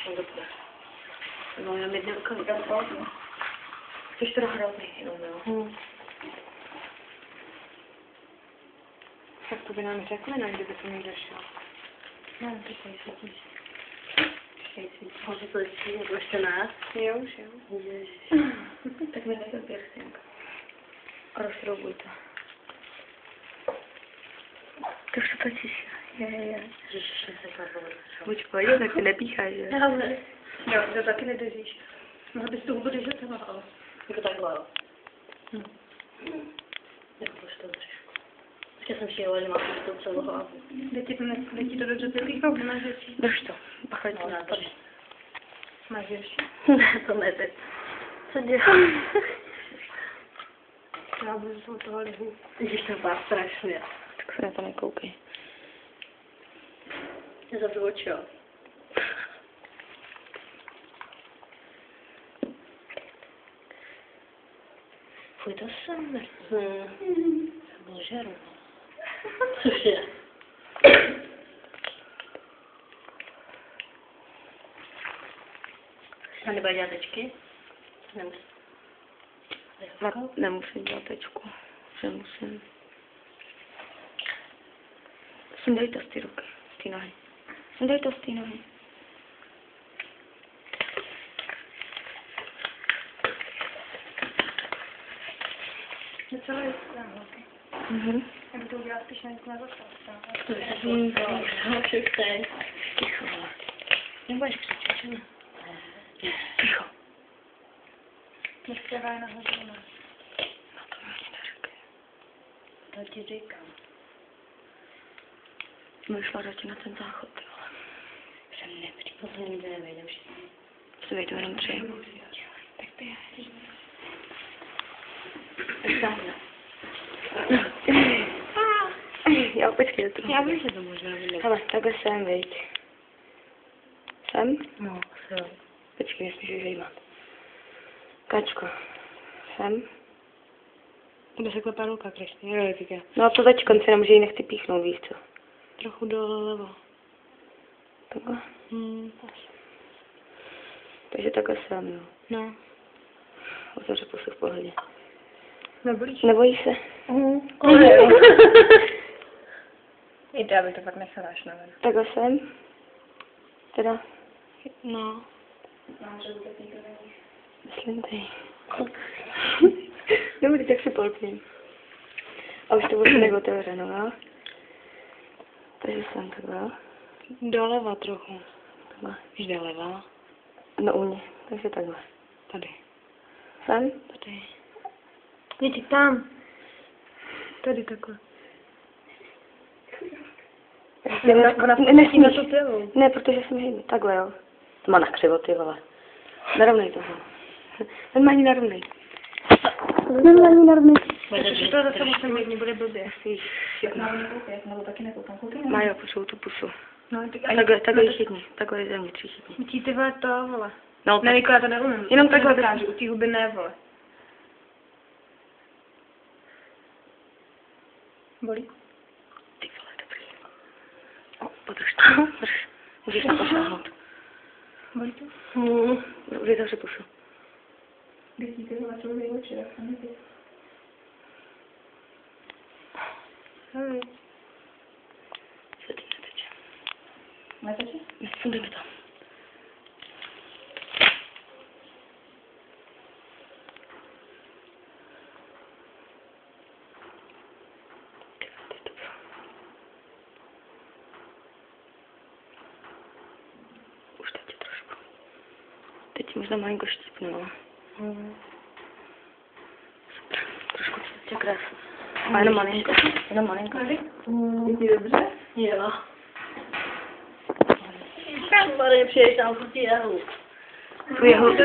No dobře. No já mi dneska vydám spát. Chceš teda hrozný jenom, jo? Tak to by nám řekli, no, kdyby to někdo šel. No, ty tady svítíš. Tady svítíš. Může to ještě nebo ještě ne? Jo, už jo. Ježiš. Tak mi nekde piercing. A rozšroubuj to. To už to točíš. Je. Ježiš, jsem se zbavila. Buď pojď, tak ty nepícháš, že? Ale. Jo, to taky nedržíš. Mohla bys to vůbec držet, ale. Jako takhle, jo. Jako proč to držíš? Já jsem přijela, že mám to celou hlavu. Jde ti to dobře píchnout, nemáš větší? Drž to. Bacha, No, drž. Máš větší? Ne, to ne teď. Co dělám? Já budu z toho lihu. Ježiš, to byla strašně. Tak se na to nekoukej. Nezavřu oči, jo. Fuj, to jsem mrzl. To byl žeru. Cože? A nebude dělat tečky? Nemusím. Nemusím dělat tečku. Že musím. Sundej to z ty ruky. Z ty nohy. Sundej to z ty nohy. Je celé jisté. Nebo to udělá spíš na zastav. To je ticho. Nebudeš křičet, že ne? Ticho. Nespěvaj nahoře. No to mi neříkej. To ti říkám. Myšla radši na ten záchod, ty vole. Jsem neprý, pozor, nikdo nevejde všichni. Se vejdou jenom 3. Tak běž. Tak sáhne. Jo, počkej, to. Já vím, že to možná bude. Hele, takhle sem, veď. Sem? No, jo. Počkej, nesmíš vyžejmat. Kačko. Sem? Bude se klepá ruka, Kristý, jo, říká. No a to teď konci nemůže jí nechci píchnout, víš co? Trochu dolevo. Takhle? Asi. Takže takhle sem, jo. No. Otevře pusu v pohodě. Nebolíš? Nebojí se? Ale jo. Jde, aby to pak nechala až na ven. Takhle sem? Teda? No. Myslím ty. Dobrý, tak si polpím. A už to bude tak otevřeno, jo? Takže sem takhle. Doleva trochu. Takhle. Víš, doleva? No u mě, takže takhle. Tady. Sem? Tady. Jdi tam. Tady takhle. Nesmíš. Na to tělo. Ne, protože jsem hejný. Takhle, jo. To má nakřivo, ty vole. Narovnej toho. Normální narovnej. Normální narovnej. Protože to zase musím mít, nebude blbě. Nebo taky nekoukám. Majo, potřebuji tu pusu. No, tak Takhle chytni. Takhle je zevnitř chytni. Učí ty vole to, vole. No, Ne, Niko, já to neumím. Jenom takhle dokážu, u té huby ne, vole. Bolí? Ty vole, dobrý. O, podrž to. Drž. Můžeš na to šáhnout. Bolí to? Dobře, zavři pusu. Když ty vole, co bude oči, tak tam nejde. Se tím neteče. Neteče? Nesundej mi to. Už teď je trošku. Teď možná malinko štípnu, Super. Trošku tě krásně. A jenom malinko. Jenom malinko. Jdi dobře? Jo. Pane, přijdeš tam po těch jehu. Tu jehu.